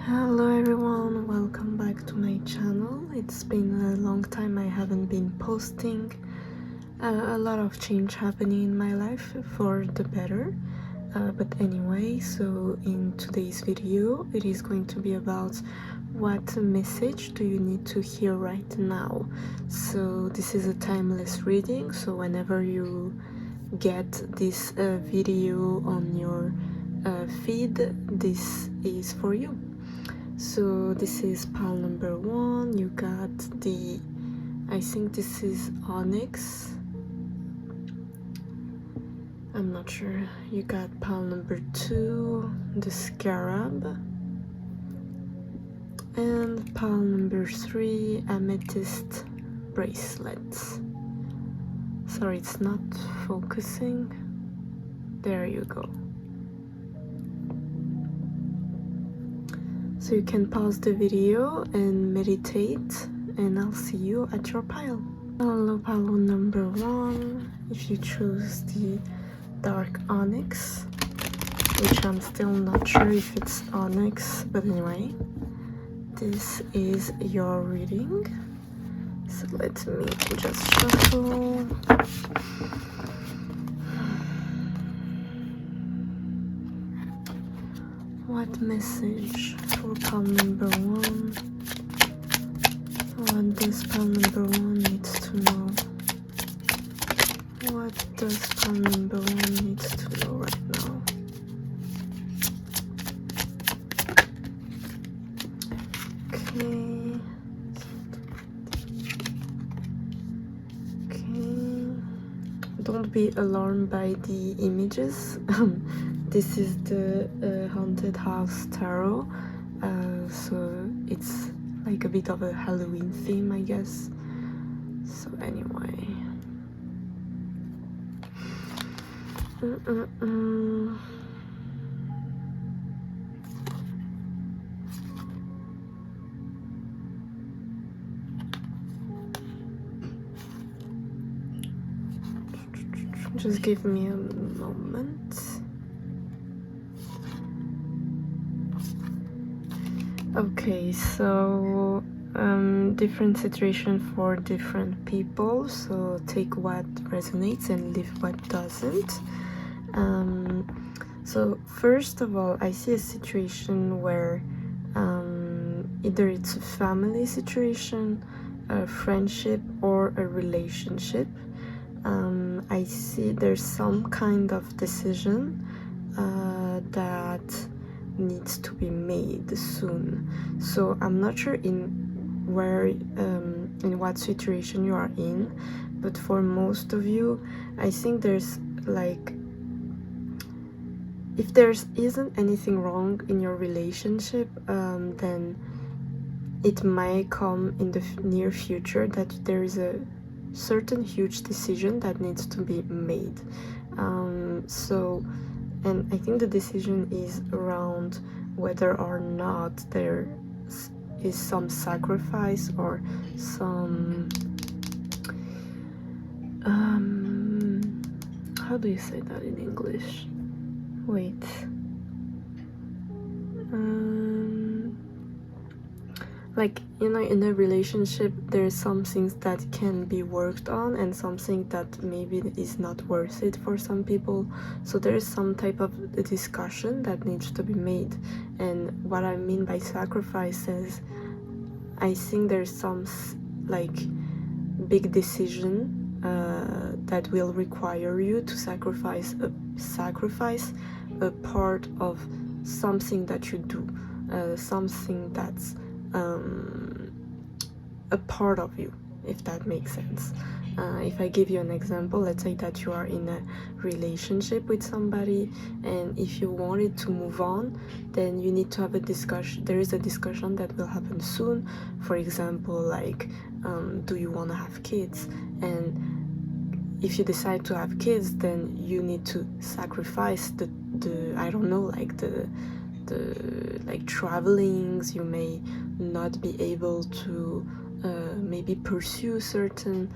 Hello everyone, welcome back to my channel. It's been a long time I haven't been posting. A lot of change happening in my life for the better. But anyway, so in today's video, it is going to be about what message do you need to hear right now. So this is a timeless reading, so whenever you get this video on your feed, this is for you. So this is pile number 1. You got the, I think this is onyx, I'm not sure. You got pile number 2, the scarab, and pile number 3, amethyst bracelets. Sorry, it's not focusing. There you go. So you can pause the video and meditate, and I'll see you at your pile. Hello, pile number 1. If you choose the dark onyx, which I'm still not sure if it's onyx, but anyway, this is your reading. So let me just shuffle. What message for pile number 1? What does pile number 1 needs to know? What does pile number 1 needs to know right now? Okay. Don't be alarmed by the images. This is the Haunted House Tarot, so it's like a bit of a Halloween theme, I guess. So anyway, just give me a moment. Okay, so different situation for different people, so take what resonates and leave what doesn't. So first of all, I see a situation where either it's a family situation, a friendship, or a relationship. I see there's some kind of decision that needs to be made soon. So I'm not sure in what situation you are in, but for most of you, I think there's like, if there isn't anything wrong in your relationship, then it might come in the near future that there is a certain huge decision that needs to be made. And I think the decision is around whether or not there is some sacrifice or some how do you say that in English? Wait. Like, you know, in a relationship, there's some things that can be worked on and something that maybe is not worth it for some people. So there's some type of discussion that needs to be made. And what I mean by sacrifice is, I think there's some like big decision that will require you to sacrifice a part of something that you do, something that's a part of you, if that makes sense. If I give you an example, let's say that you are in a relationship with somebody, and if you wanted to move on, then you need to have a discussion. There is a discussion that will happen soon. For example, like, do you want to have kids? And if you decide to have kids, then you need to sacrifice the I don't know, like the like travelings. You may not be able to maybe pursue certain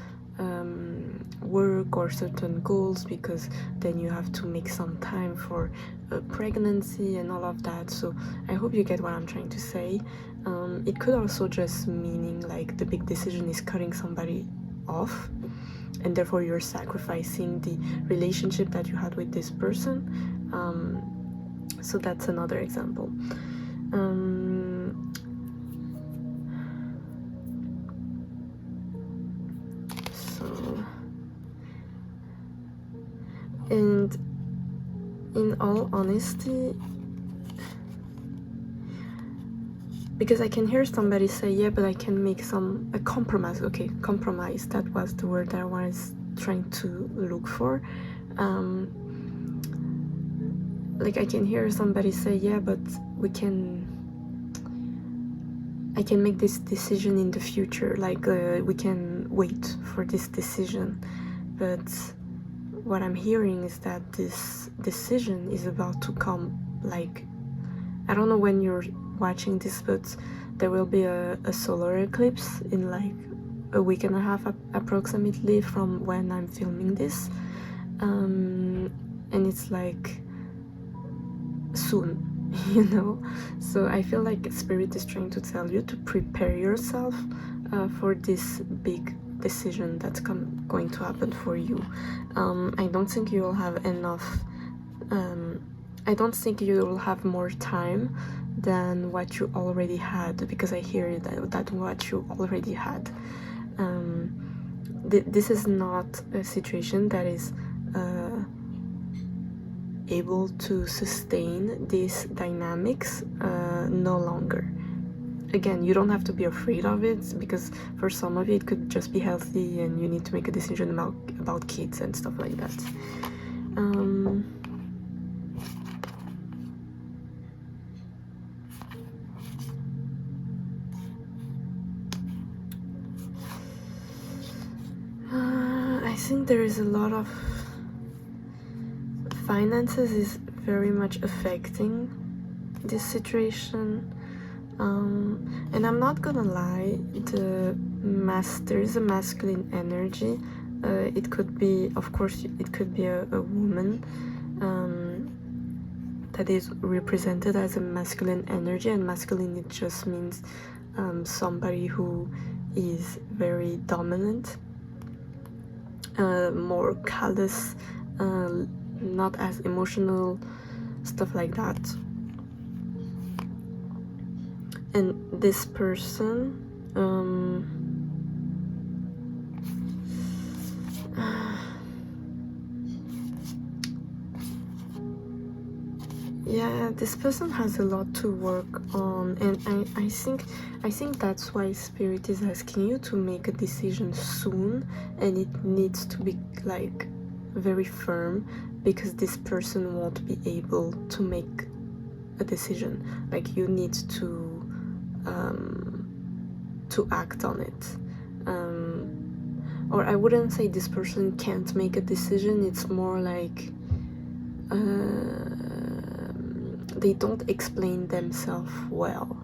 work or certain goals, because then you have to make some time for a pregnancy and all of that. So I hope you get what I'm trying to say. It could also just meaning like the big decision is cutting somebody off, and therefore you're sacrificing the relationship that you had with this person. So that's another example. And in all honesty, because I can hear somebody say, yeah, but I can make a compromise. Okay, compromise, that was the word that I was trying to look for. Like I can hear somebody say, yeah, but I can make this decision in the future, like we can wait for this decision. But what I'm hearing is that this decision is about to come, like, I don't know when you're watching this, but there will be a solar eclipse in like a week and a half approximately from when I'm filming this. And it's like soon, you know. So I feel like Spirit is trying to tell you to prepare yourself for this big decision that's going to happen for you. I don't think you will have enough, I don't think you will have more time than what you already had, because I hear that what you already had. This is not a situation that is able to sustain these dynamics no longer. Again, you don't have to be afraid of it, because for some of you it could just be healthy and you need to make a decision about kids and stuff like that. I think there is a lot of finances is very much affecting this situation. And I'm not gonna lie, there is a masculine energy. It could be, of course, it could be a woman that is represented as a masculine energy, and masculine, it just means somebody who is very dominant, more callous, not as emotional, stuff like that. And this person, yeah, this person has a lot to work on, and I think that's why Spirit is asking you to make a decision soon, and it needs to be like very firm, because this person won't be able to make a decision. Like, you need to act on it. Or I wouldn't say this person can't make a decision, it's more like they don't explain themselves well.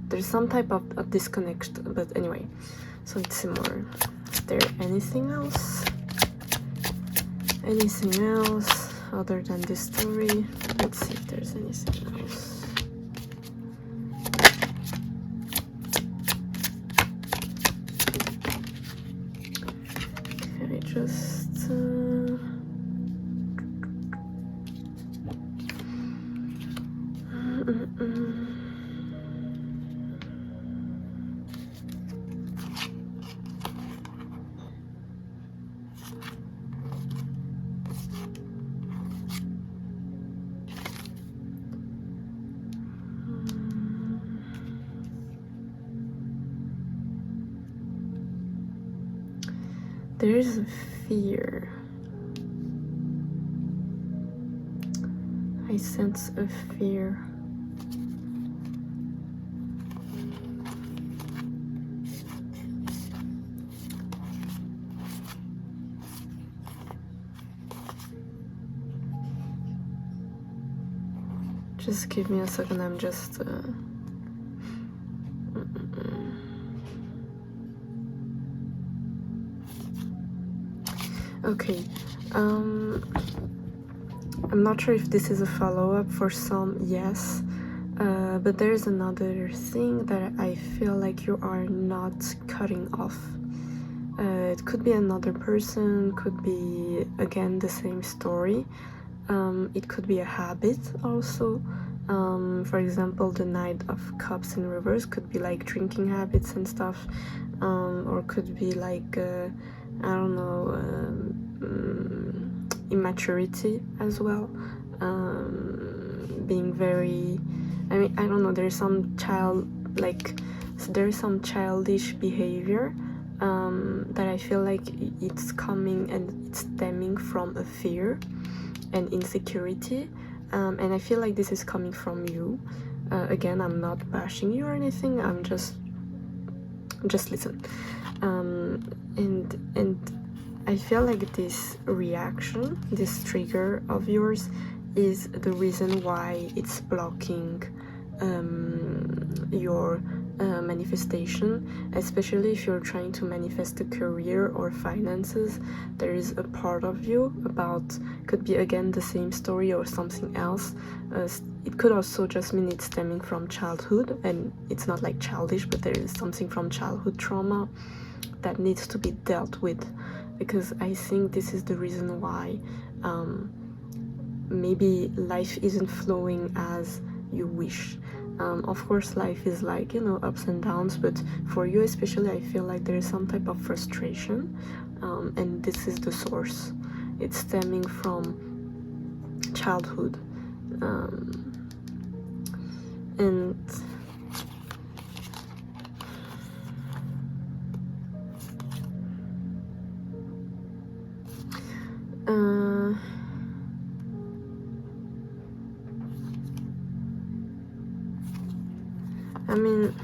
There's some type of disconnect, but anyway, so it's similar. Is there anything else? Anything else other than this story? Let's see if there's anything else. Okay, just there is a fear. I sense a fear. Just give me a second, I'm just Okay, I'm not sure if this is a follow-up. For some, yes, but there's another thing that I feel like you are not cutting off. It could be another person, could be again the same story. It could be a habit also. For example, the Knight of Cups in reverse could be like drinking habits and stuff, or could be like I don't know, immaturity as well. Being very, I mean, I don't know, there's some childish behavior that I feel like it's coming and it's stemming from a fear and insecurity, and I feel like this is coming from you. Again, I'm not bashing you or anything, I'm just listen. And I feel like this reaction, this trigger of yours is the reason why it's blocking your manifestation, especially if you're trying to manifest a career or finances. There is a part of you about, could be again the same story or something else. It could also just mean it's stemming from childhood, and it's not like childish, but there is something from childhood trauma that needs to be dealt with, because I think this is the reason why maybe life isn't flowing as you wish. Of course, life is like, you know, ups and downs, but for you especially, I feel like there is some type of frustration, and this is the source. It's stemming from childhood, and I mean,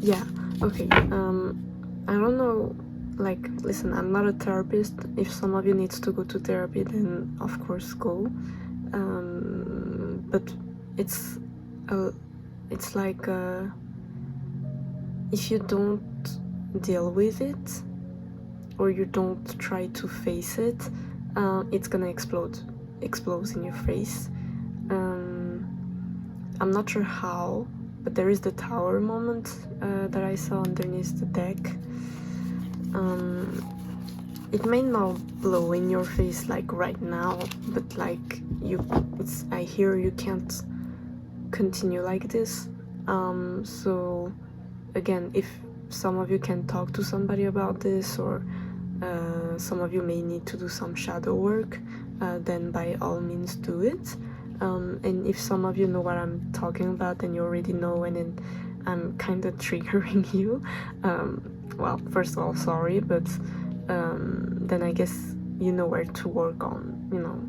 yeah, okay, I don't know, like, listen, I'm not a therapist. If some of you needs to go to therapy, then of course go, but it's like if you don't deal with it, or you don't try to face it, it's gonna explode in your face. I'm not sure how, but there is the tower moment that I saw underneath the deck. It may not blow in your face like right now, but like I hear you can't continue like this. So again, if some of you can talk to somebody about this, or some of you may need to do some shadow work, then by all means do it. And if some of you know what I'm talking about, then you already know, and then I'm kind of triggering you, well, first of all, sorry, but then I guess you know where to work on, you know.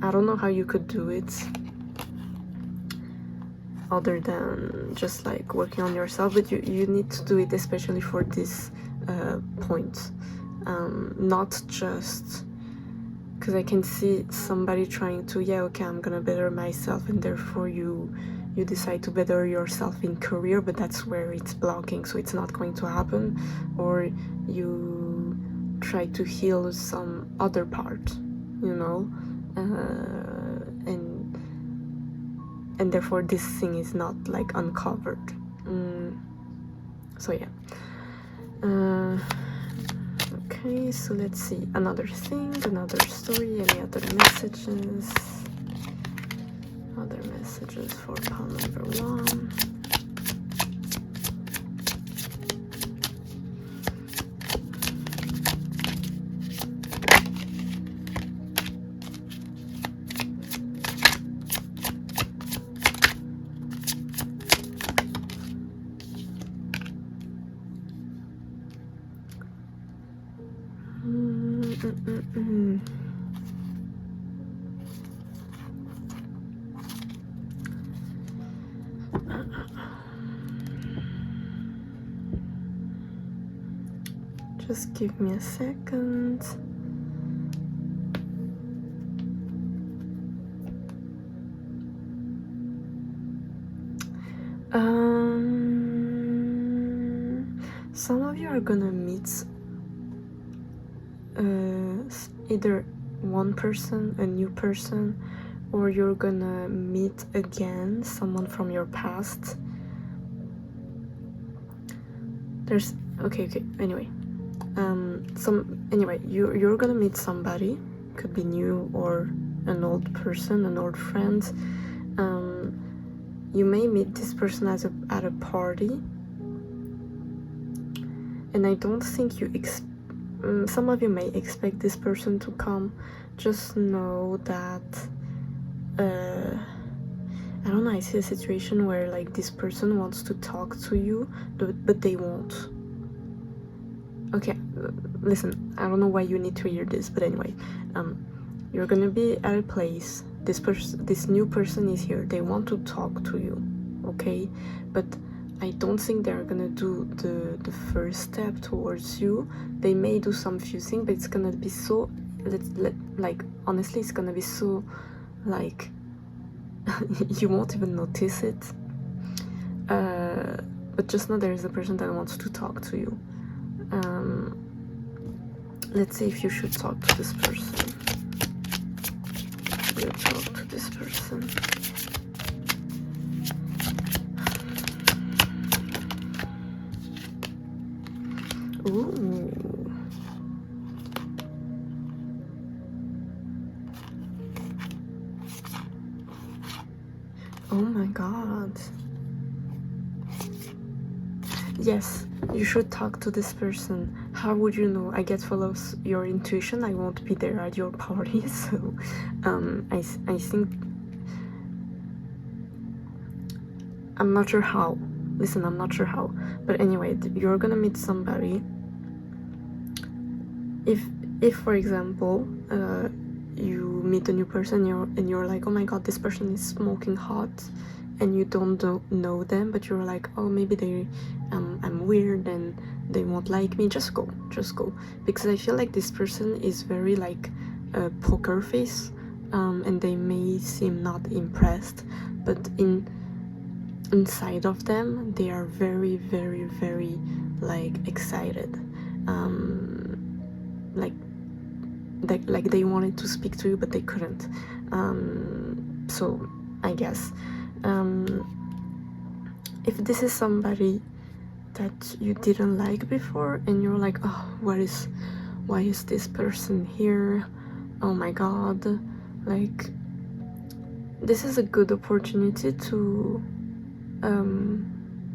I don't know how you could do it other than just like working on yourself, but you need to do it, especially for this point, not just because I can see somebody trying to, yeah, okay, I'm gonna better myself, and therefore you decide to better yourself in career, but that's where it's blocking, so it's not going to happen. Or you try to heal some other part, you know, and therefore this thing is not like uncovered. So yeah. Okay, so let's see, another thing, another story, any other messages? Other messages for pile number 1. Just give me a second. some of you are gonna meet either one person, a new person, or you're gonna meet again someone from your past. There's okay, anyway, you're gonna meet somebody, could be new or an old person, an old friend. You may meet this person at a party, and I don't think you some of you may expect this person to come. Just know that I don't know, I see a situation where like this person wants to talk to you, but they won't. Okay, listen, I don't know why you need to hear this, but anyway, you're gonna be at a place, this new person is here, they want to talk to you, okay? But I don't think they're gonna do the first step towards you. They may do some few things, but it's gonna be so, like, honestly, it's gonna be so, like, you won't even notice it. But just know there is a person that wants to talk to you. Let's see if you should talk to this person. You talk to this person. Ooh. Oh my god. Yes, you should talk to this person. How would you know? I guess follows your intuition. I won't be there at your party, so I think I'm not sure how. Listen, I'm not sure how, but anyway, you're gonna meet somebody. If for example, you meet a new person, and you're like, oh my god, this person is smoking hot, and you don't know them, but you're like, oh, maybe they I'm weird and they won't like me. Just go, because I feel like this person is very like a poker face, and they may seem not impressed, but inside of them they are very, very, very like excited, like they wanted to speak to you but they couldn't. So I guess if this is somebody that you didn't like before and you're like, oh, why is this person here, oh my god, like this is a good opportunity to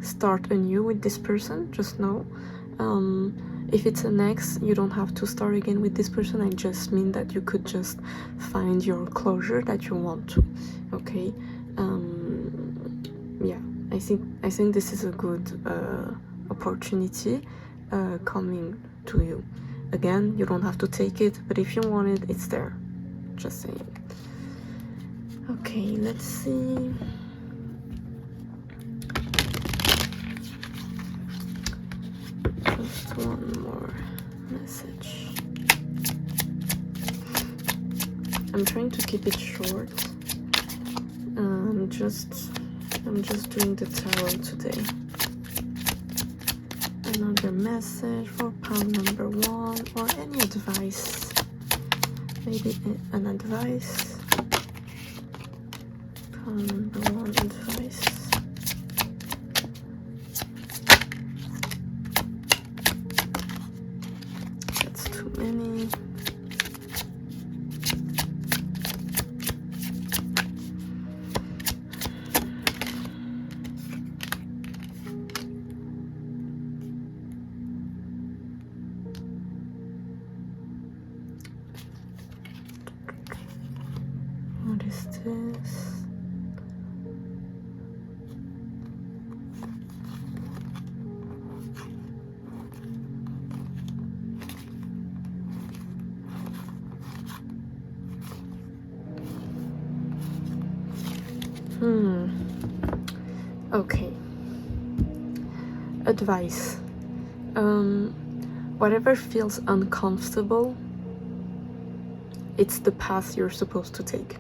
start anew with this person. Just know, if it's an ex, you don't have to start again with this person. I just mean that you could just find your closure that you want to, okay? Yeah, I think this is a good opportunity coming to you. Again, you don't have to take it, but if you want it, it's there. Just saying. Okay, let's see. Just one more message. I'm trying to keep it short. I'm just doing the tarot today. Another message for pile number 1, or any advice. Maybe an advice. Pile number 1 advice. That's too many. What is this? Okay. Advice. Whatever feels uncomfortable, it's the path you're supposed to take.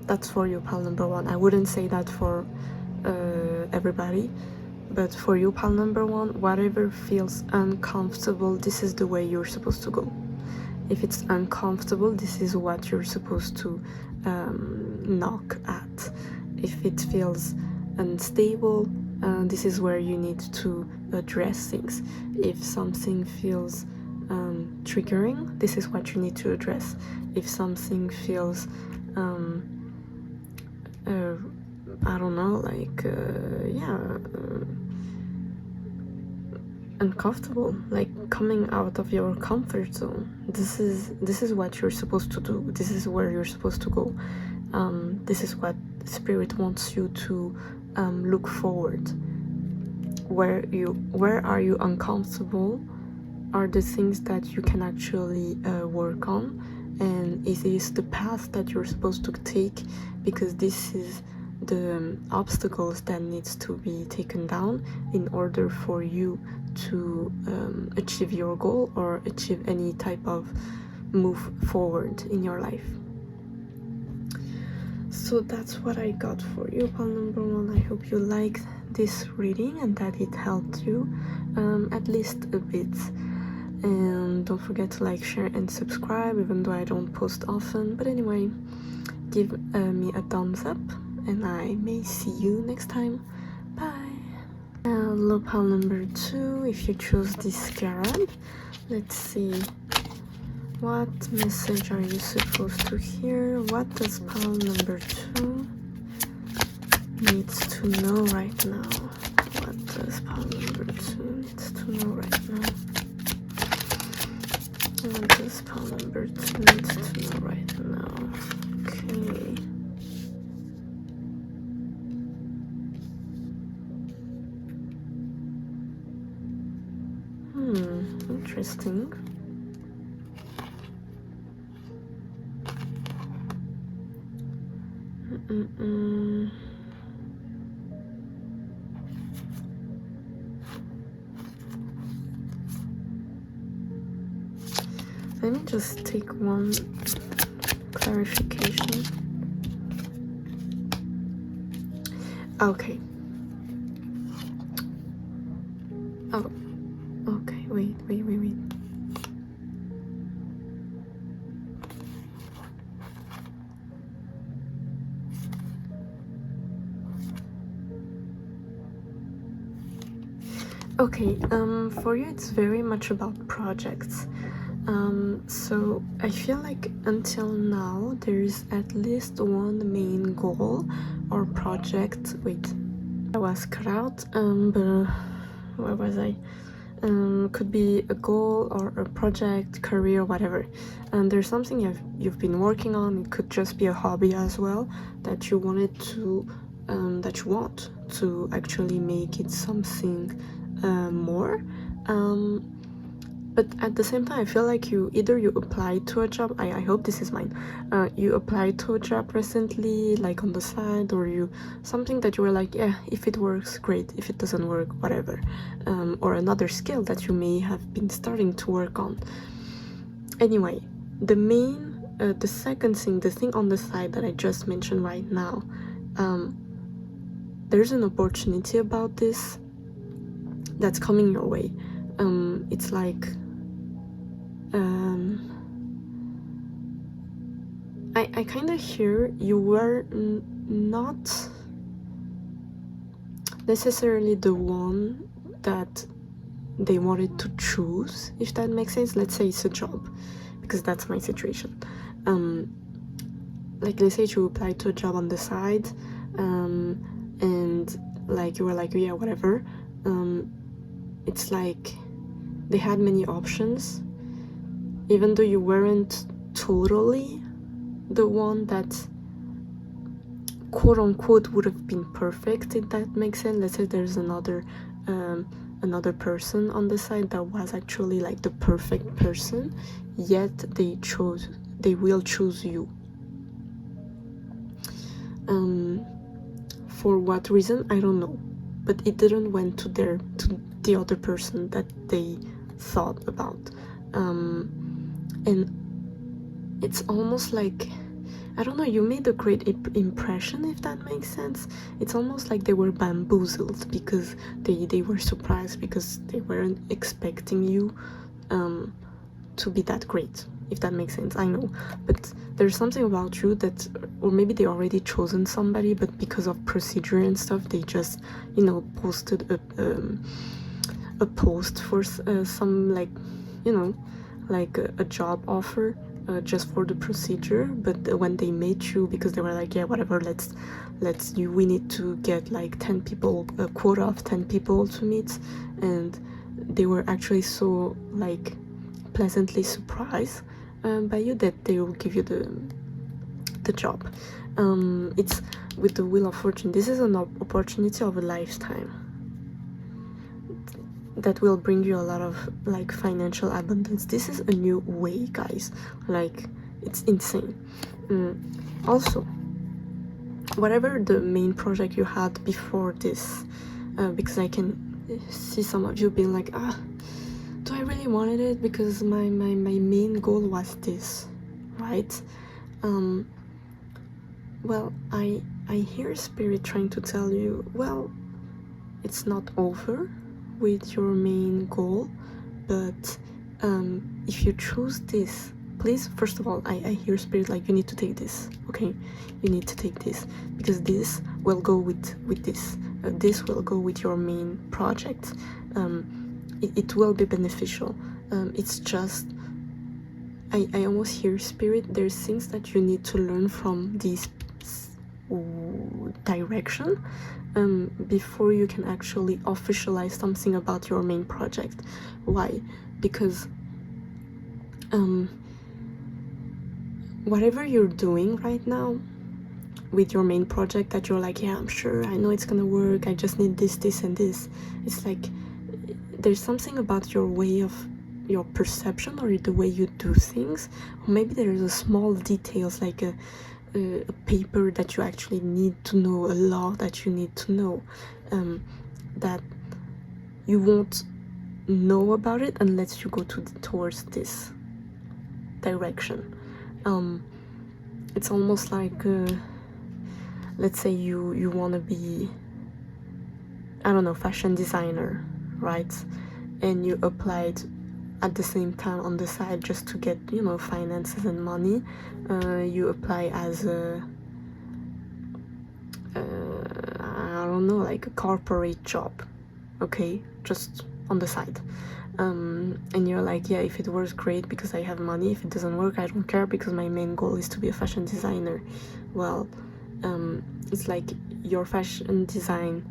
That's for you, pile number 1. I wouldn't say that for everybody, but for you, pal number one, whatever feels uncomfortable, this is the way you're supposed to go. If it's uncomfortable, this is what you're supposed to knock at. If it feels unstable, this is where you need to address things. If something feels triggering, this is what you need to address. If something feels I don't know, like uncomfortable, like coming out of your comfort zone, this is what you're supposed to do. This is where you're supposed to go. This is what spirit wants you to look forward. Where are you uncomfortable are the things that you can actually work on, and it is the path that you're supposed to take, because this is the obstacles that needs to be taken down in order for you to achieve your goal or achieve any type of move forward in your life. So that's what I got for you, pal number one. I hope you liked this reading and that it helped you at least a bit. And don't forget to like, share and subscribe, even though I don't post often. But anyway, give me a thumbs up, and I may see you next time. Bye. Hello, pal number two. If you choose this scarab, let's see. What message are you supposed to hear? What does pal number two needs to know right now? What does pal number two needs to know right now? What does pal number two needs to know right now? Okay. Interesting. Let me just take one clarification. Okay. Oh, okay. Wait. Okay, for you it's very much about projects. So I feel like until now there is at least one main goal or project. Wait, I was cut out, but where was I? Could be a goal or a project, career, whatever. And there's something you've been working on. It could just be a hobby as well that you wanted to, that you want to actually make it something more. But at the same time, I feel like you applied to a job. I hope this is mine. You applied to a job recently, like on the side, or something that you were like, yeah, if it works, great. If it doesn't work, whatever. Or another skill that you may have been starting to work on. Anyway, the second thing, the thing on the side that I just mentioned right now, there's an opportunity about this that's coming your way. It's like I kind of hear you were not necessarily the one that they wanted to choose, if that makes sense. Let's say it's a job, because that's my situation. Like, let's say you applied to a job on the side, and like you were like, yeah, whatever. It's like they had many options, even though you weren't totally the one that quote unquote would have been perfect, if that makes sense. Let's say there's another person on the side that was actually like the perfect person, yet they will choose you. For what reason, I don't know, but it didn't went to the other person that they thought about. And it's almost like I don't know, you made a great impression, if that makes sense. It's almost like they were bamboozled because they were surprised because they weren't expecting you to be that great, if that makes sense. I know, but there's something about you that, or maybe they already chosen somebody, but because of procedure and stuff, they just, you know, posted a post for some, like, you know, like a job offer just for the procedure. But when they met you, because they were like, yeah, whatever, we need to get like 10 people, a quota of 10 people to meet, and they were actually so like pleasantly surprised by you that they will give you the job. It's with the Wheel of Fortune. This is an opportunity of a lifetime that will bring you a lot of like financial abundance. This is a new way, guys. Like, it's insane. Also, whatever the main project you had before this, because I can see some of you being like, do I really wanted it? Because my main goal was this, right? Well, I hear Spirit trying to tell you, well, it's not over with your main goal, but if you choose this, please, first of all, I hear Spirit like, you need to take this, okay? You need to take this, because this will go with this. This will go with your main project. It will be beneficial. It's just, I almost hear Spirit, there's things that you need to learn from this direction before you can actually officialize something about your main project. Why? Because whatever you're doing right now with your main project that you're like, yeah, I'm sure, I know it's gonna work, I just need this, this, and this. It's like, there's something about your way of your perception or the way you do things, or maybe there is a small details like a paper that you actually need to know, a law that you need to know, that you won't know about it unless you go towards this direction. It's almost like, let's say you want to be, I don't know, fashion designer, right? And you applied at the same time on the side just to get, you know, finances and money. You apply as a I don't know, like a corporate job, okay, just on the side. And you're like, yeah, if it works, great, because I have money. If it doesn't work, I don't care, because my main goal is to be a fashion designer. Well, it's like your fashion design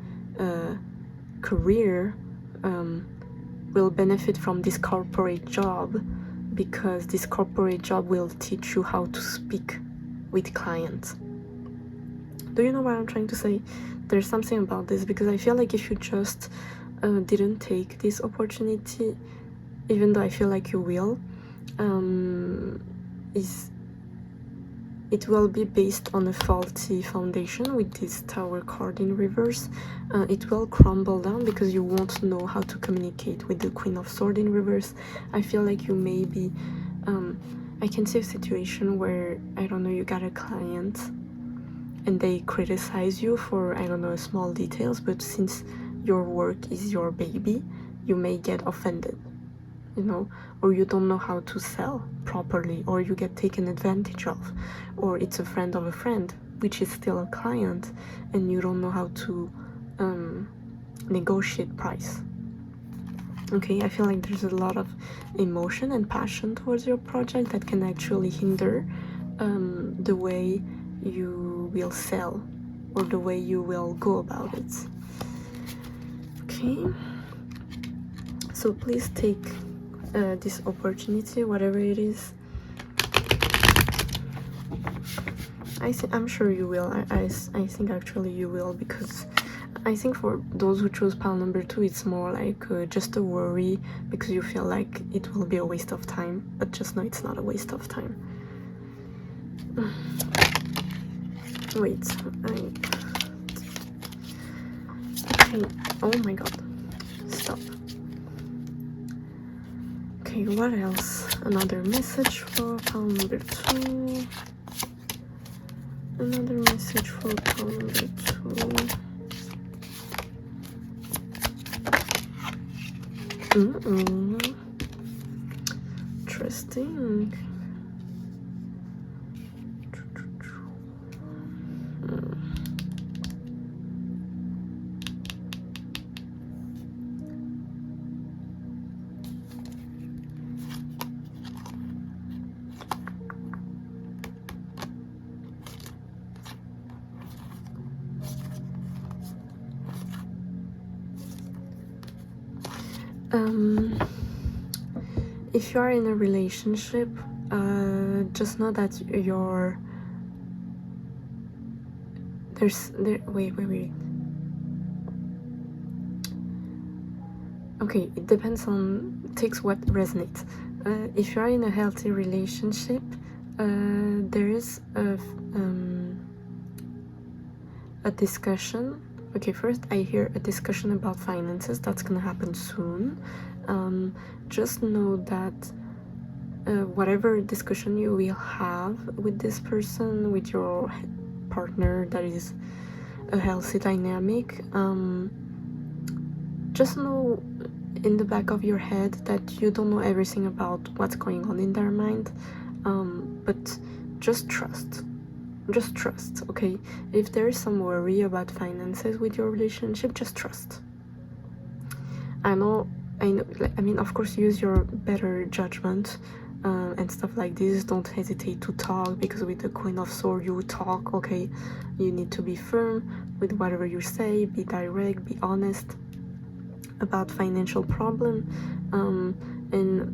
career will benefit from this corporate job, because this corporate job will teach you how to speak with clients. Do you know what I'm trying to say? There's something about this, because I feel like if you just didn't take this opportunity, even though I feel like you will, it will be based on a faulty foundation with this Tower card in reverse. It will crumble down because you won't know how to communicate with the Queen of Swords in reverse. I feel like you may be, I can see a situation where, I don't know, you got a client and they criticize you for, I don't know, small details, but since your work is your baby, you may get offended, you know, or you don't know how to sell properly, or you get taken advantage of, or it's a friend of a friend, which is still a client, and you don't know how to negotiate price. Okay, I feel like there's a lot of emotion and passion towards your project that can actually hinder the way you will sell, or the way you will go about it. Okay, so please take this opportunity, whatever it is. I'm sure you will. I think actually you will, because I think for those who chose pile number 2, it's more like just a worry because you feel like it will be a waste of time, but just know it's not a waste of time. Wait, okay, oh my god, stop. Okay, what else? Another message for pile number 2. Another message for pile number 2. Interesting. If you are in a relationship, just know that wait. Okay, it depends on, takes what resonates. If you are in a healthy relationship, there is a discussion. Okay, first I hear a discussion about finances. That's gonna happen soon. Just know that whatever discussion you will have with this person, with your partner, that is a healthy dynamic, just know in the back of your head that you don't know everything about what's going on in their mind, but just trust, okay? If there is some worry about finances with your relationship, just trust. I know, like, I mean, of course, use your better judgment and stuff like this. Don't hesitate to talk, because with the Queen of Swords, you talk, okay? You need to be firm with whatever you say, be direct, be honest about financial problem, and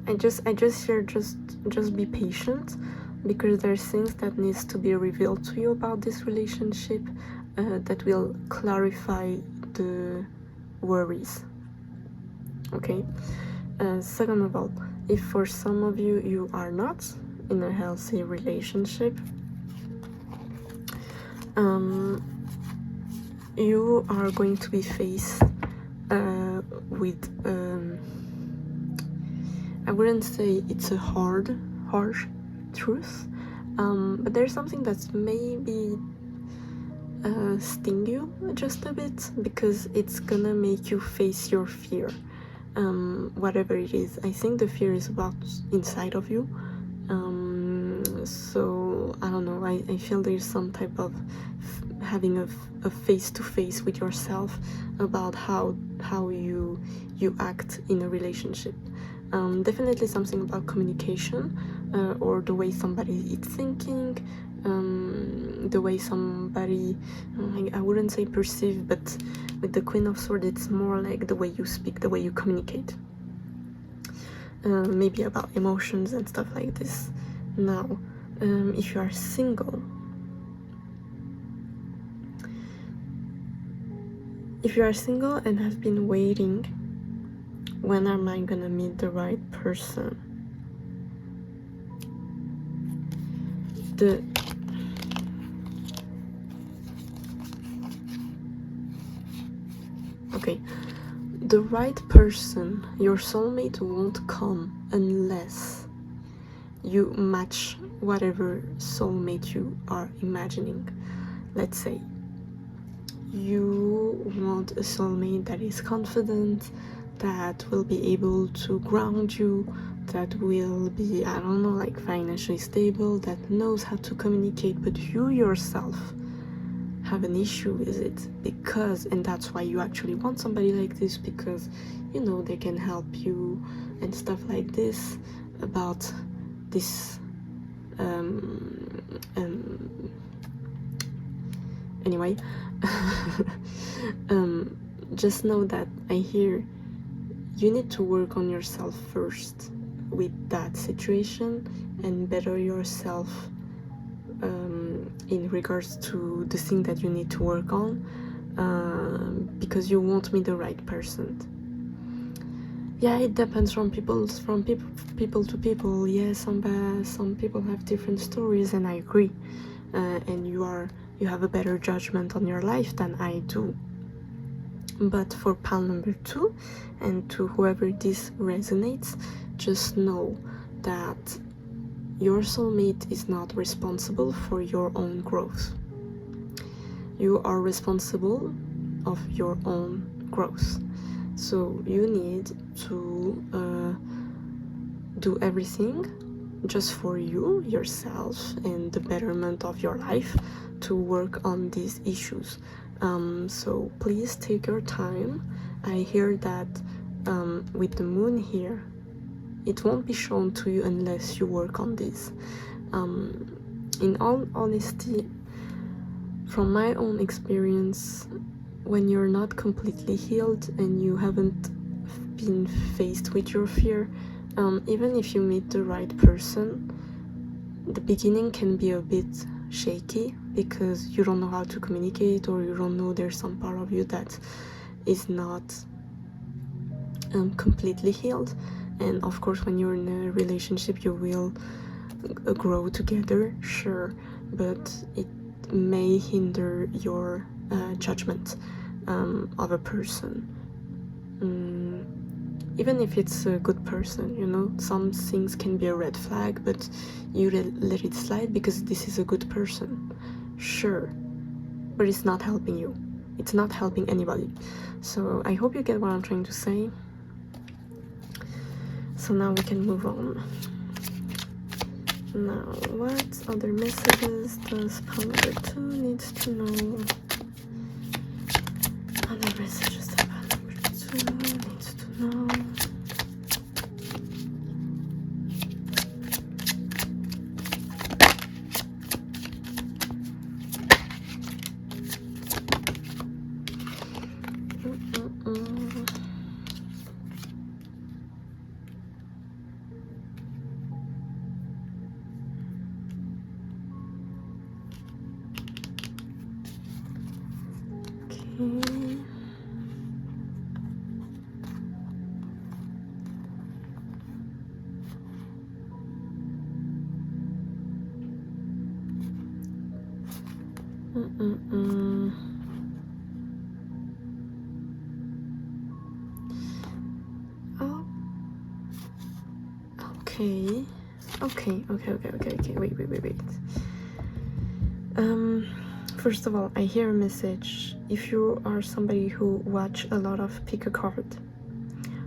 I just hear just be patient, because there's things that needs to be revealed to you about this relationship that will clarify the worries, okay? Second of all, if for some of you, you are not in a healthy relationship, you are going to be faced with I wouldn't say it's a harsh truth, but there's something that's maybe sting you just a bit, because it's gonna make you face your fear, whatever it is. I think the fear is about inside of you, so I don't know, I feel there's some type of having a face-to-face with yourself about how you act in a relationship. Definitely something about communication, or the way somebody is thinking, the way somebody, I wouldn't say perceive, but with the Queen of Swords, it's more like the way you speak, the way you communicate, maybe about emotions and stuff like this. Now, if you are single, and have been waiting, when am I gonna meet the right person? Okay, the right person, your soulmate, won't come unless you match whatever soulmate you are imagining. Let's say you want a soulmate that is confident, that will be able to ground you, that will be, I don't know, like financially stable, that knows how to communicate, but you yourself have an issue with it, because, and that's why you actually want somebody like this, because you know they can help you and stuff like this, about this anyway. Just know that I hear you need to work on yourself first with that situation, and better yourself in regards to the thing that you need to work on, because you won't meet the right person. Yeah, it depends from people to people. Yeah, some people have different stories, and I agree, and you have a better judgment on your life than I do. But for pile number 2, and to whoever this resonates, just know that your soulmate is not responsible for your own growth. You are responsible of your own growth. So you need to do everything just for you, yourself, and the betterment of your life to work on these issues. So please take your time. I hear that with the moon here, it won't be shown to you unless you work on this. In all honesty, from my own experience, when you're not completely healed and you haven't been faced with your fear, even if you meet the right person, the beginning can be a bit shaky because you don't know how to communicate, or you don't know there's some part of you that is not completely healed. And of course, when you're in a relationship, you will grow together, sure, but it may hinder your judgment of a person. Even if it's a good person, you know, some things can be a red flag, but you let it slide because this is a good person, sure, but it's not helping you. It's not helping anybody. So I hope you get what I'm trying to say. So now we can move on. Now, what other messages does pile number 2 needs to know? Other messages that pile number 2 needs to know. Okay. Wait. First of all, I hear a message. If you are somebody who watch a lot of pick a card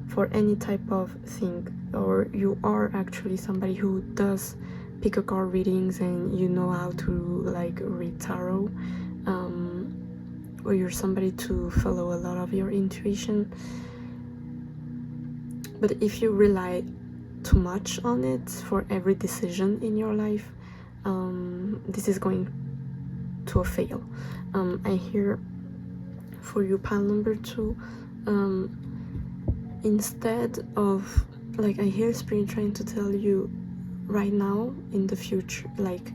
for any type of thing, or you are actually somebody who does pick a card readings and you know how to like read tarot, or you're somebody to follow a lot of your intuition, but if you rely too much on it for every decision in your life, this is going to a fail. I hear for you, pile number 2, instead of, like, I hear Spirit trying to tell you right now, in the future, like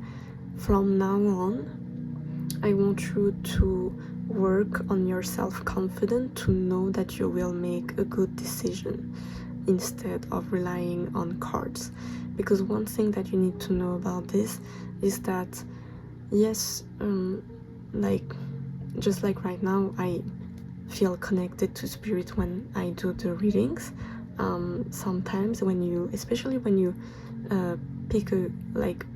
from now on, I want you to work on your self-confidence to know that you will make a good decision instead of relying on cards. Because one thing that you need to know about this is that, yes, like, just like right now, I feel connected to Spirit when I do the readings. Sometimes when you, especially when you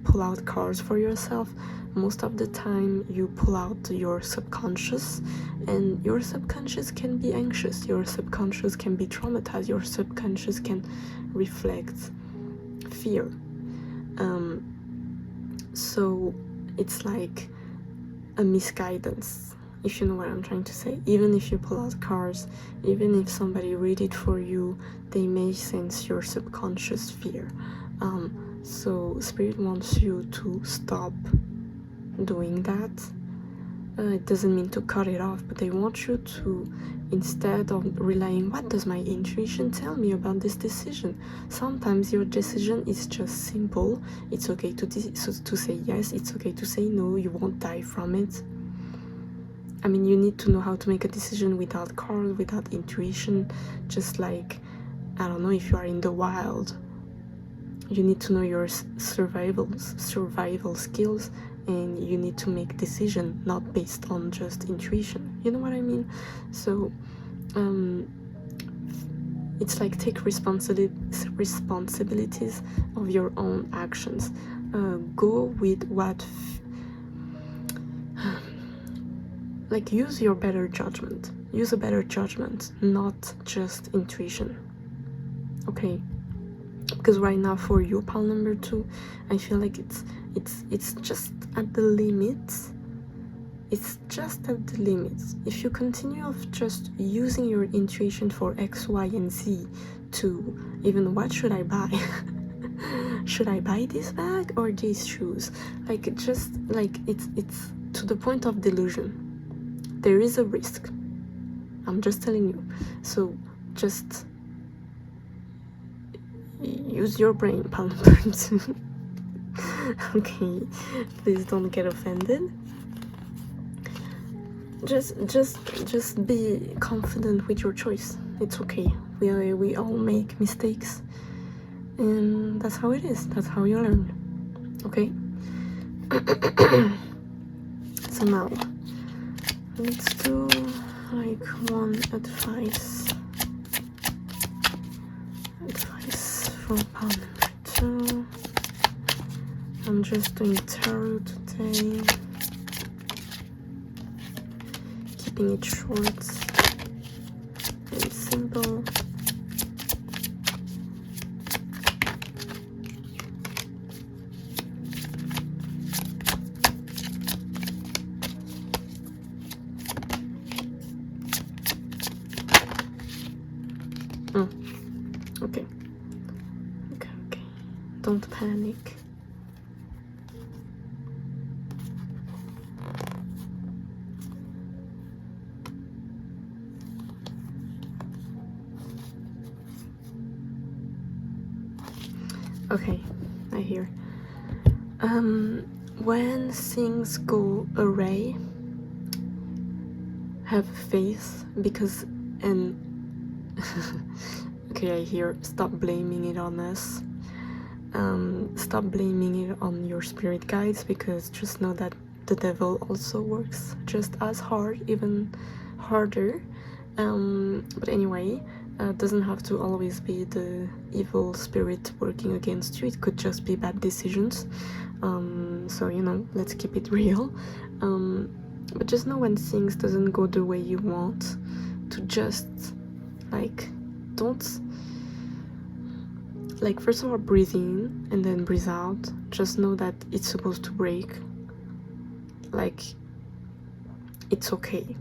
pull out cards for yourself, most of the time you pull out your subconscious, and your subconscious can be anxious, your subconscious can be traumatized, your subconscious can reflect fear. So it's like a misguidance, if you know what I'm trying to say. Even if you pull out cards, even if somebody read it for you, they may sense your subconscious fear. So Spirit wants you to stop doing that. It doesn't mean to cut it off, but they want you to, instead of relying, what does my intuition tell me about this decision? Sometimes your decision is just simple. It's okay to say yes, it's okay to say no, you won't die from it. I mean, you need to know how to make a decision without cards, without intuition. Just like, I don't know, if you are in the wild, you need to know your survival skills, and you need to make decision not based on just intuition. You know what I mean? So it's like take responsibilities of your own actions. Go with what like use your better judgment. Use a better judgment, not just intuition. Okay? Because right now for you, pile number 2, I feel like it's just at the limits. It's just at the limits. If you continue of just using your intuition for X, Y, and Z to even what should I buy? Should I buy this bag or these shoes? Like just like it's to the point of delusion. There is a risk. I'm just telling you. So just use your brain, pile number 2. Okay, please don't get offended. Just be confident with your choice. It's okay. We all make mistakes, and that's how it is. That's how you learn. Okay. So now let's do like one advice for pile number 2. I'm just doing tarot today, keeping it short and simple. Okay. Don't panic. Okay, I hear. When things go awry, have faith, because okay, I hear stop blaming it on us. Stop blaming it on your spirit guides, because just know that the devil also works just as hard, even harder. But anyway, doesn't have to always be the evil spirit working against you. It could just be bad decisions. So let's keep it real. But just know when things doesn't go the way you want, to just don't first of all breathe in and then breathe out. Just know that it's supposed to break. It's okay.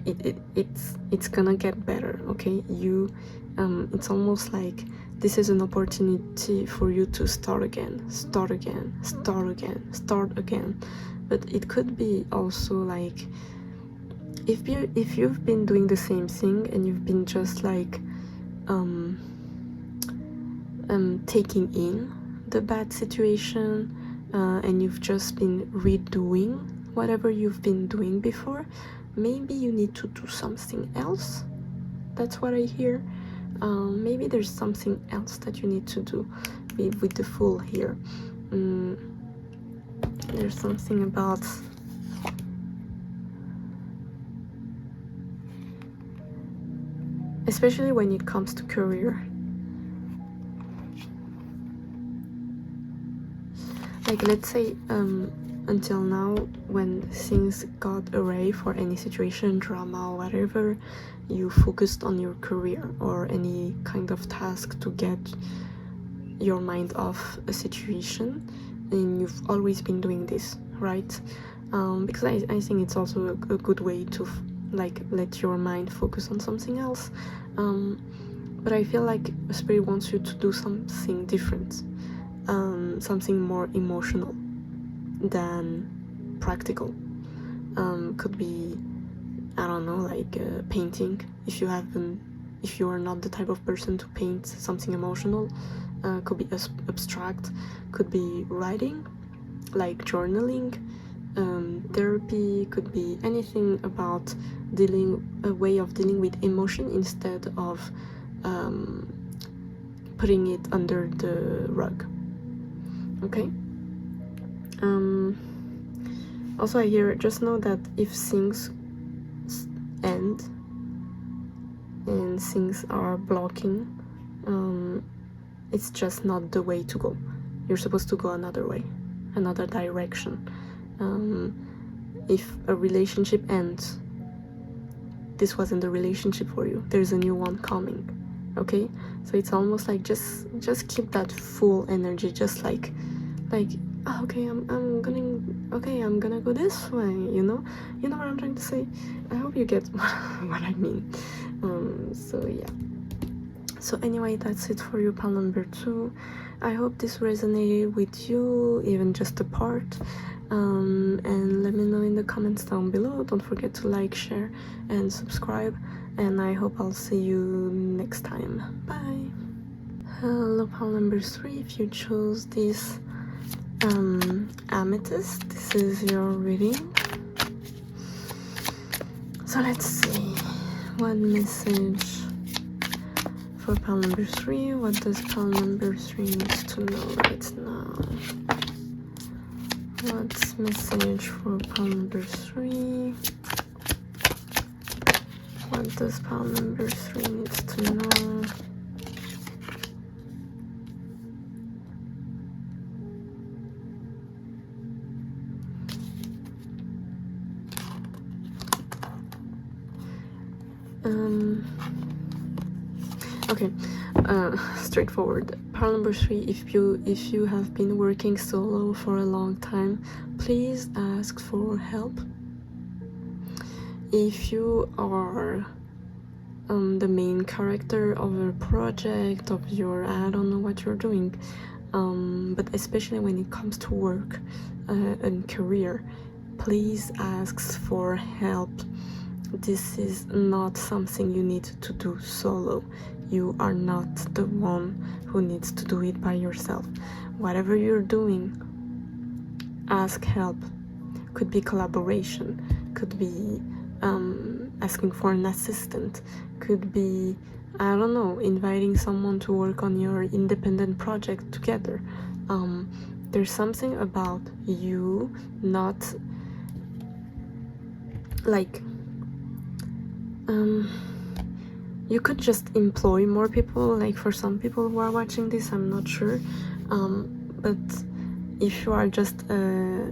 It's gonna get better. Okay, it's almost like this is an opportunity for you to start again. But it could be also like if you've been doing the same thing and you've been just taking in the bad situation, and you've just been redoing whatever you've been doing before, maybe you need to do something else. That's what I hear. Maybe there's something else that you need to do with the Fool here. There's something about especially when it comes to career. Let's say until now, when things got awry for any situation, drama or whatever, you focused on your career or any kind of task to get your mind off a situation, and you've always been doing this, right? Because I think it's also a good way to let your mind focus on something else. But I feel like Spirit wants you to do something different, something more emotional than practical. Could be, I don't know, painting. If you are not the type of person to paint something emotional, could be abstract, could be writing, like journaling, therapy, could be anything about a way of dealing with emotion instead of putting it under the rug. Okay. Also I hear, just know that if things end, and things are blocking, it's just not the way to go. You're supposed to go another way, another direction. If a relationship ends, this wasn't the relationship for you. There's a new one coming. Okay, so it's almost like just keep that full energy, just like okay, I'm gonna go this way, you know what I'm trying to say. I hope you get what I mean. So yeah, so anyway, that's it for you, pal number 2. I hope this resonated with you, even just a part. And let me know in the comments down below. Don't forget to like, share, and subscribe. And I hope I'll see you next time. Bye. Hello, pal number 3. If you chose this amethyst, this is your reading. So let's see what message for pal number 3. What does pal number 3 needs to know right now? What's message for pal number 3? What does pal number 3 needs to know? Okay, straightforward. Pal number 3, if you have been working solo for a long time, please ask for help. If you are the main character of a project, of your, I don't know what you're doing, but especially when it comes to work and career, please ask for help. This is not something you need to do solo. You are not the one who needs to do it by yourself. Whatever you're doing, ask help. Could be collaboration, could be asking for an assistant, could be, I don't know, inviting someone to work on your independent project together. There's something about you not like you could just employ more people, like for some people who are watching this, I'm not sure, but if you are just a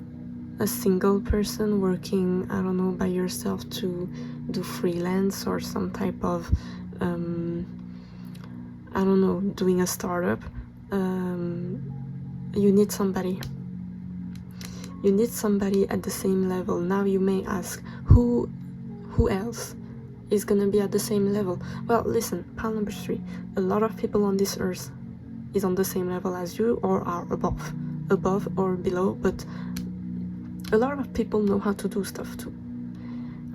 single person working, I don't know, by yourself to do freelance or some type of I don't know, doing a startup, you need somebody at the same level. Now you may ask, who else is gonna be at the same level? Well, listen, pal number 3, a lot of people on this earth is on the same level as you or are above or below, but a lot of people know how to do stuff too.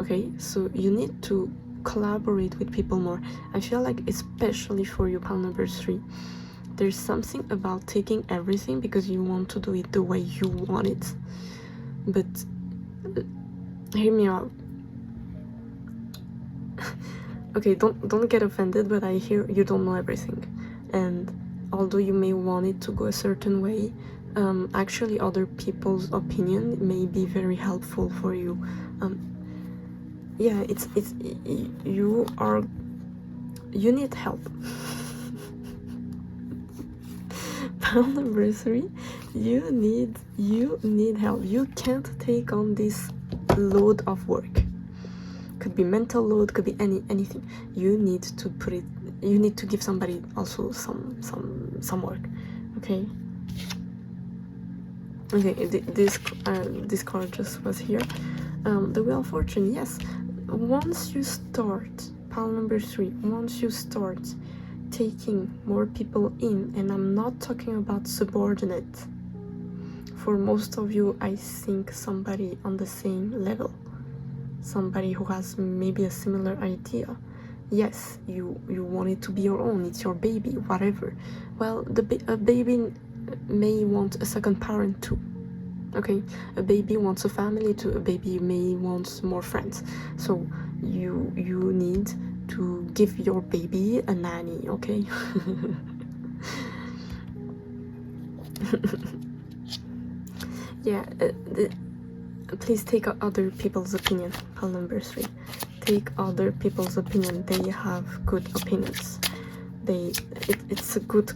Okay, so you need to collaborate with people more. I feel like, especially for you, pal number 3, there's something about taking everything because you want to do it the way you want it. But hear me out. Okay, don't get offended, but I hear you don't know everything, and although you may want it to go a certain way, actually other people's opinion may be very helpful for you. Yeah, it's you need help. Pal number 3, you need help. You can't take on this load of work. Could be mental load, could be anything. You need to you need to give somebody also some work. Okay, this card just was here. The Wheel of Fortune. Yes, once you start, pal number 3, once you start taking more people in, and I'm not talking about subordinate, for most of you, I think somebody on the same level, somebody who has maybe a similar idea. Yes, you want it to be your own, it's your baby, whatever. Well, a baby may want a second parent too. Okay, a baby wants a family too. A baby may want more friends. So you need to give your baby a nanny. Okay. Yeah. Please take other people's opinion. Pal number 3. take other people's opinion. They have good opinions. It's a good,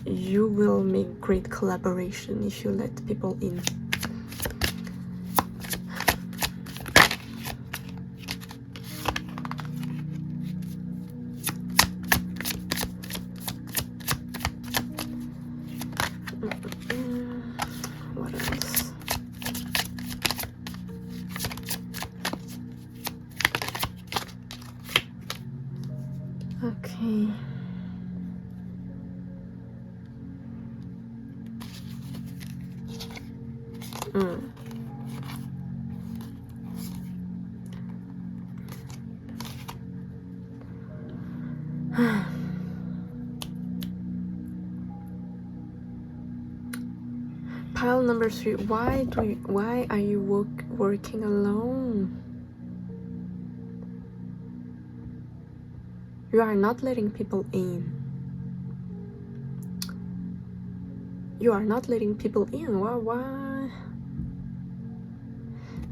you will make great collaboration if you let people in. What else? Okay. Pile number 3. Why are you working alone? You are not letting people in. You are not letting people in. Why?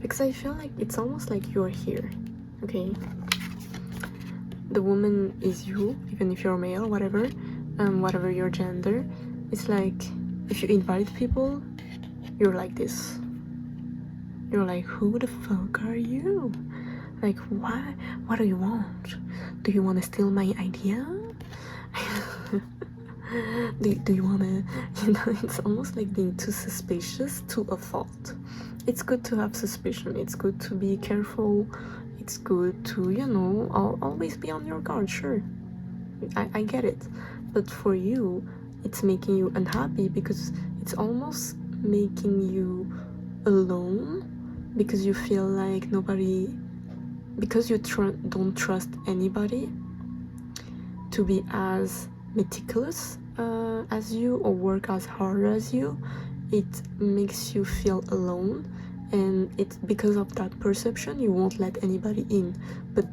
Because I feel like it's almost like you're here. Okay. The woman is you, even if you're male, whatever, whatever your gender. It's like if you invite people, you're like this. You're like, who the fuck are you? Like, why? What do you want? Do you want to steal my idea? do you want to, you know, it's almost like being too suspicious to a fault. It's good to have suspicion. It's good to be careful. It's good to, you know, always be on your guard, sure. I get it. But for you, it's making you unhappy because it's almost making you alone because you feel like nobody, because you don't trust anybody to be as meticulous as you or work as hard as you. It makes you feel alone, and it's because of that perception you won't let anybody in. But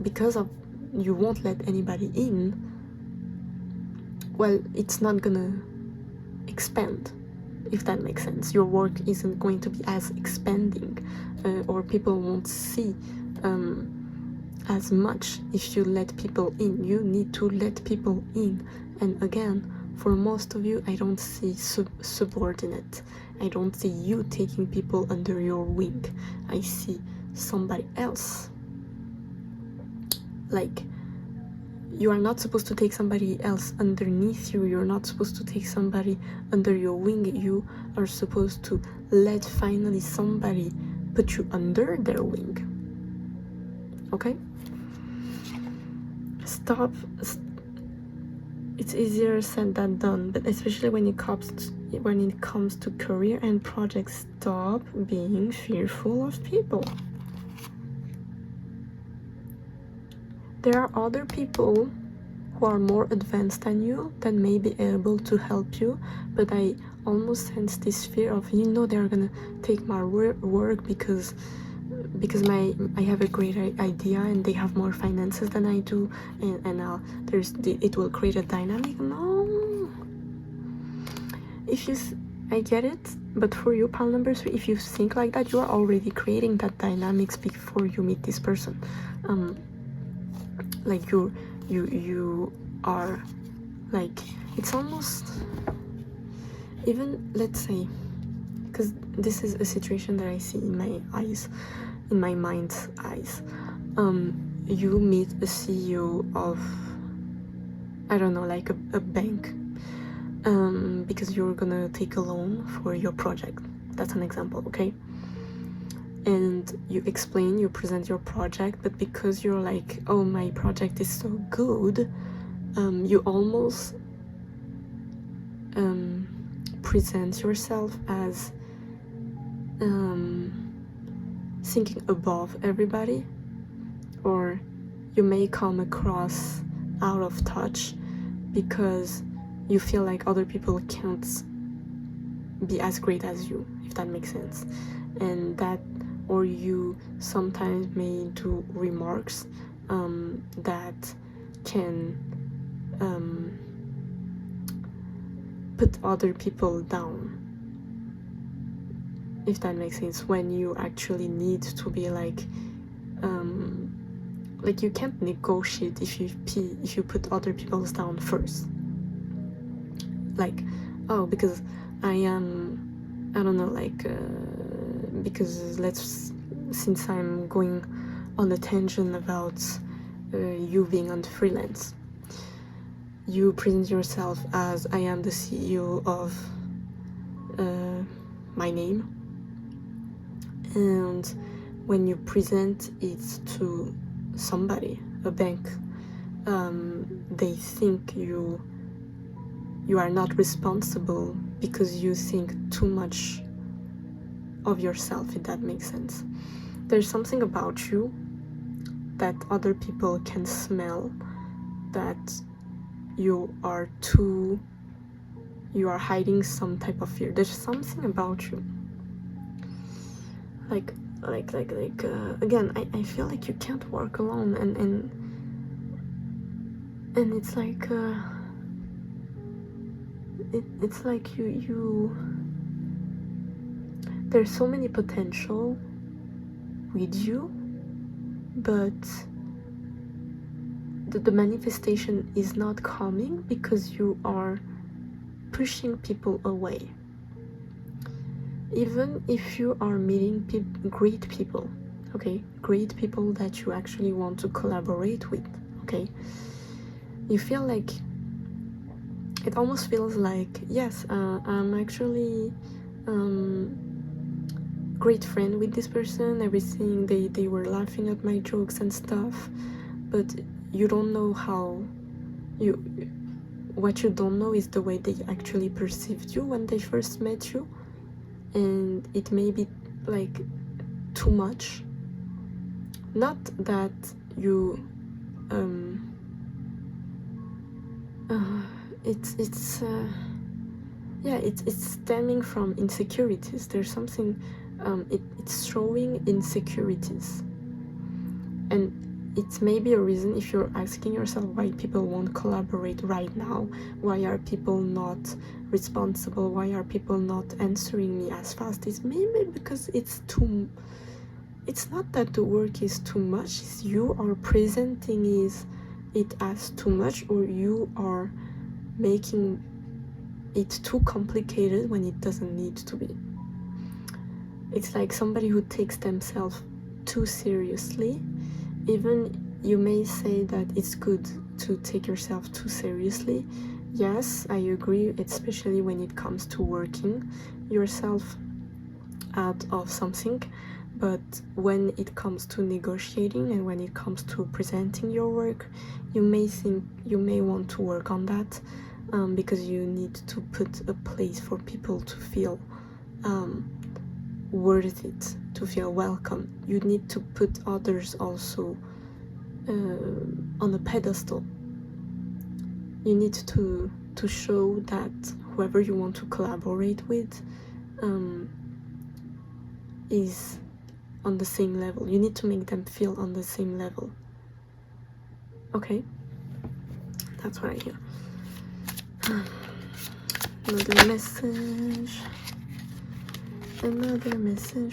because of you won't let anybody in, well, it's not gonna expand, if that makes sense. Your work isn't going to be as expanding, or people won't see as much if you let people in. You need to let people in. And again, for most of you, I don't see subordinate. I don't see you taking people under your wing. I see somebody else. Like, you are not supposed to take somebody else underneath you. You're not supposed to take somebody under your wing. You are supposed to let finally somebody put you under their wing. Okay? Stop. It's easier said than done, but especially when it comes to career and projects, stop being fearful of people. There are other people who are more advanced than you that may be able to help you, but I almost sense this fear of, you know, they're gonna take my work because I have a great idea and they have more finances than I do, and it will create a dynamic. No, I get it, but for you, pile number 3, if you think like that, you are already creating that dynamics before you meet this person. Like you are, like, it's almost, even, let's say, because this is a situation that I see in my eyes, in my mind's eyes. You meet a CEO of, I don't know, like a bank, because you're gonna take a loan for your project. That's an example, okay? And you present your project, but because you're like, oh, my project is so good, you almost present yourself as thinking above everybody, or you may come across out of touch because you feel like other people can't be as great as you, if that makes sense. And that, or you sometimes may do remarks that can put other people down, if that makes sense, when you actually need to be like like you can't negotiate if you put other people's down first. Like, oh, because I don't know, like because since I'm going on a tangent about you being on freelance, you present yourself as I am the CEO of my name, and when you present it to somebody, a bank, they think you are not responsible because you think too much of yourself, if that makes sense. There's something about you that other people can smell, that you are hiding some type of fear. There's something about you, like again, I feel like you can't work alone, and it's like it's like you there's so many potential with you, but the manifestation is not coming because you are pushing people away. Even if you are meeting great people, okay, great people that you actually want to collaborate with, okay, you feel like, it almost feels like, yes, I'm actually great friend with this person, everything, they were laughing at my jokes and stuff, but you don't know what you don't know is the way they actually perceived you when they first met you, and it may be like too much. Not that you it's stemming from insecurities. There's something, it's showing insecurities, and it may be a reason if you're asking yourself why people won't collaborate right now, why are people not responsible, why are people not answering me as fast. It's maybe because it's not that the work is too much, it's you are presenting it as too much, or you are making it too complicated when it doesn't need to be. It's like somebody who takes themselves too seriously. Even you may say that it's good to take yourself too seriously. Yes, I agree, especially when it comes to working yourself out of something. But when it comes to negotiating and when it comes to presenting your work, you may want to work on that, because you need to put a place for people to feel worth it, to feel welcome. You need to put others also on a pedestal. You need to show that whoever you want to collaborate with is on the same level. You need to make them feel on the same level. Okay? That's what I hear. Another message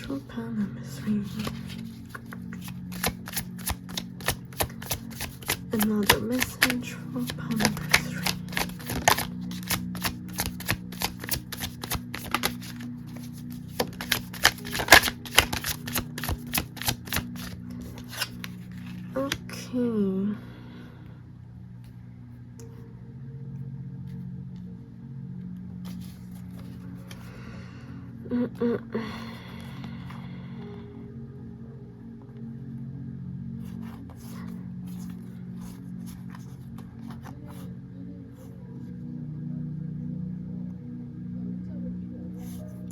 for pile number 3. Another message for pile number 3. Okay.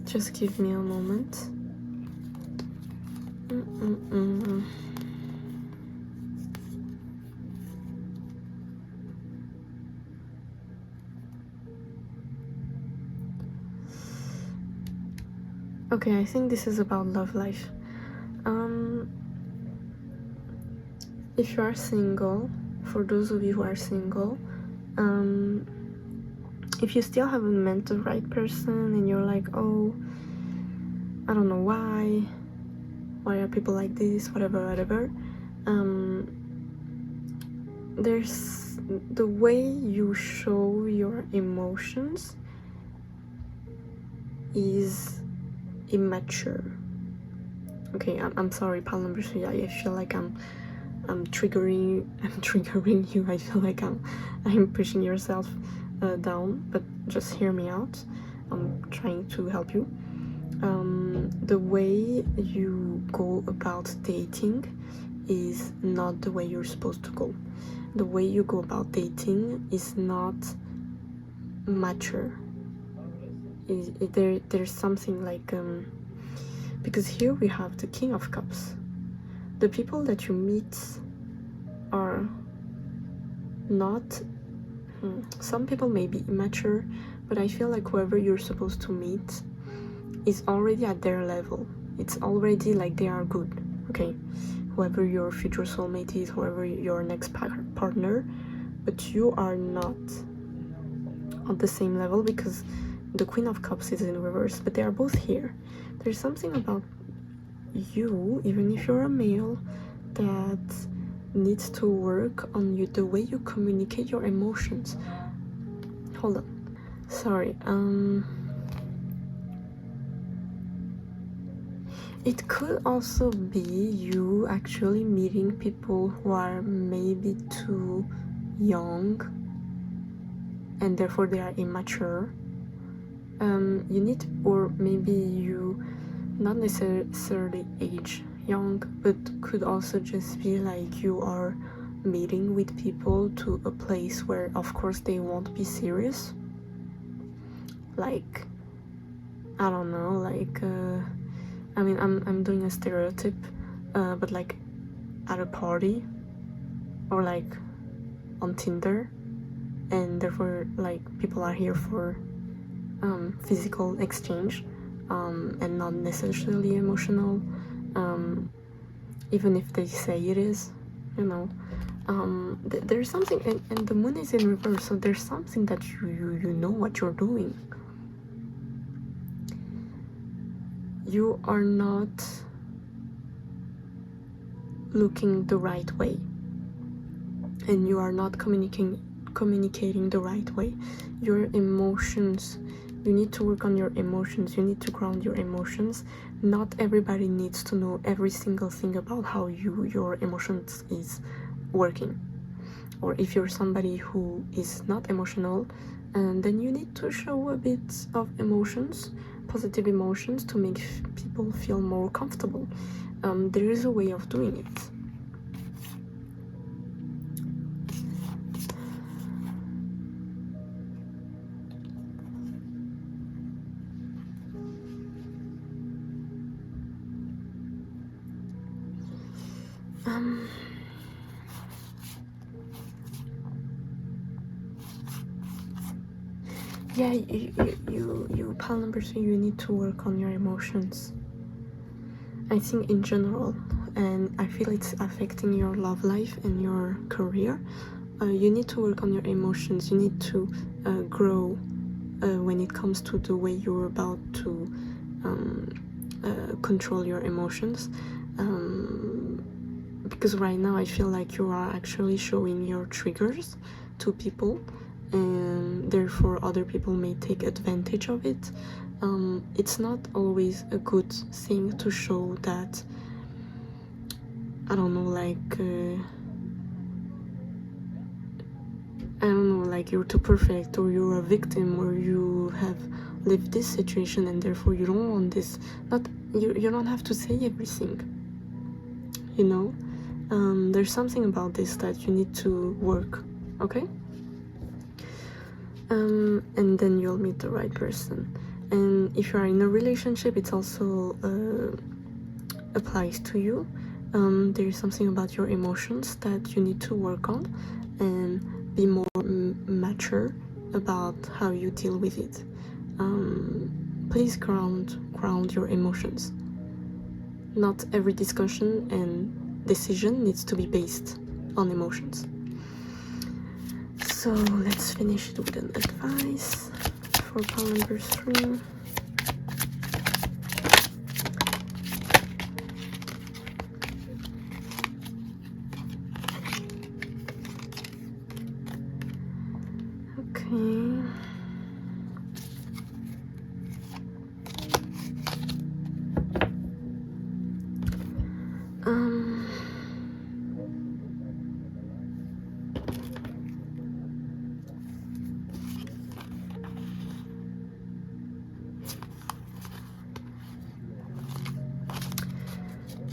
Just give me a moment. Okay, I think this is about love life. If you are single, for those of you who are single, if you still haven't met the right person and you're like, oh, I don't know why are people like this, whatever, There's the way you show your emotions is immature. Okay, I'm sorry, pile number 3. I feel like I'm triggering you. I feel like I'm pushing yourself down, but just hear me out. I'm trying to help you. The way you go about dating is not the way you're supposed to go. The way you go about dating is not mature. There's something like because here we have the King of Cups. The people that you meet are not some people may be immature, but I feel like whoever you're supposed to meet is already at their level. It's already like they are good. Okay, whoever your future soulmate is, whoever your next partner, but you are not on the same level because the Queen of Cups is in reverse, but they are both here. There's something about you, even if you're a male, that needs to work on you, the way you communicate your emotions. Hold on, sorry. It could also be you actually meeting people who are maybe too young and therefore they are immature. You need, or maybe you not necessarily age young, but could also just be like you are meeting with people to a place where of course they won't be serious, like I don't know, like I mean I'm doing a stereotype, but like at a party or like on Tinder, and therefore like people are here for physical exchange and not necessarily emotional, even if they say it is, you know. There's something, and the moon is in reverse, so there's something that you know what you're doing. You are not looking the right way, and you are not communicating the right way. Your emotions, you need to work on your emotions. You need to ground your emotions. Not everybody needs to know every single thing about how your emotions is working. Or if you're somebody who is not emotional, and then you need to show a bit of emotions, positive emotions, to make people feel more comfortable. There is a way of doing it. Yeah, you pile number 3, you need to work on your emotions. I think in general, and I feel it's affecting your love life and your career. You need to work on your emotions. You need to grow when it comes to the way you're about to control your emotions. Because right now I feel like you are actually showing your triggers to people, and therefore other people may take advantage of it. It's not always a good thing to show that, I don't know, like I don't know, like you're too perfect, or you're a victim, or you have lived this situation and therefore you don't want this. Not you don't have to say everything, you know. There's something about this that you need to work, okay? And then you'll meet the right person. And if you are in a relationship, it also applies to you. There is something about your emotions that you need to work on and be more mature about how you deal with it. Please ground your emotions. Not every discussion and decision needs to be based on emotions. So let's finish it with an advice for pile number 3. Okay. Um,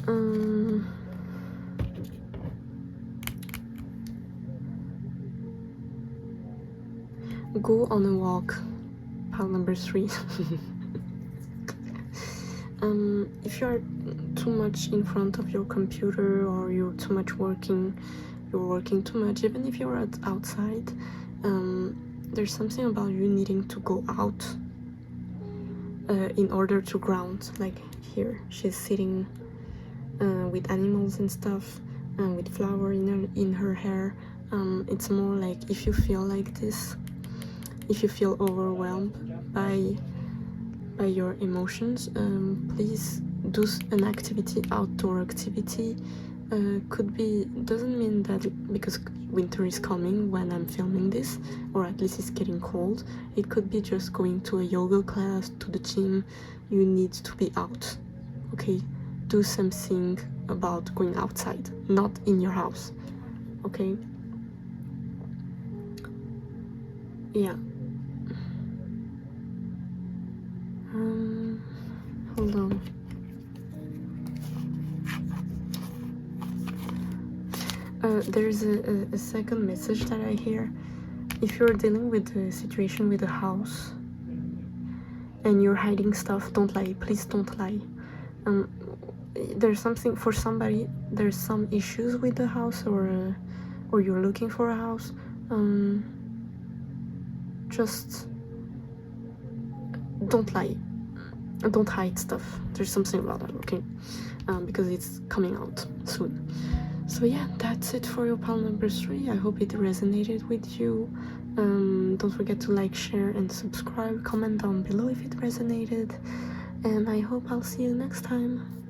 um, go on a walk, pile number 3. If you're too much in front of your computer, or you're too much working, you're working too much, even if you're outside, there's something about you needing to go out in order to ground. Like here, she's sitting with animals and stuff, with flower in her hair. It's more like, if you feel like this, if you feel overwhelmed by your emotions, please do an activity, outdoor activity. Could be, doesn't mean that because winter is coming when I'm filming this, or at least it's getting cold. It could be just going to a yoga class, to the gym. You need to be out, okay? Do something about going outside, not in your house, okay? Yeah. Hold on. There's a second message that I hear. If you're dealing with the situation with the house and you're hiding stuff, don't lie. Please don't lie. There's something for somebody. There's some issues with the house, or you're looking for a house. Just don't lie. Don't hide stuff. There's something about that, okay? Because it's coming out soon. So yeah, that's it for your pile number 3. I hope it resonated with you. Don't forget to like, share, and subscribe. Comment down below if it resonated. And I hope I'll see you next time.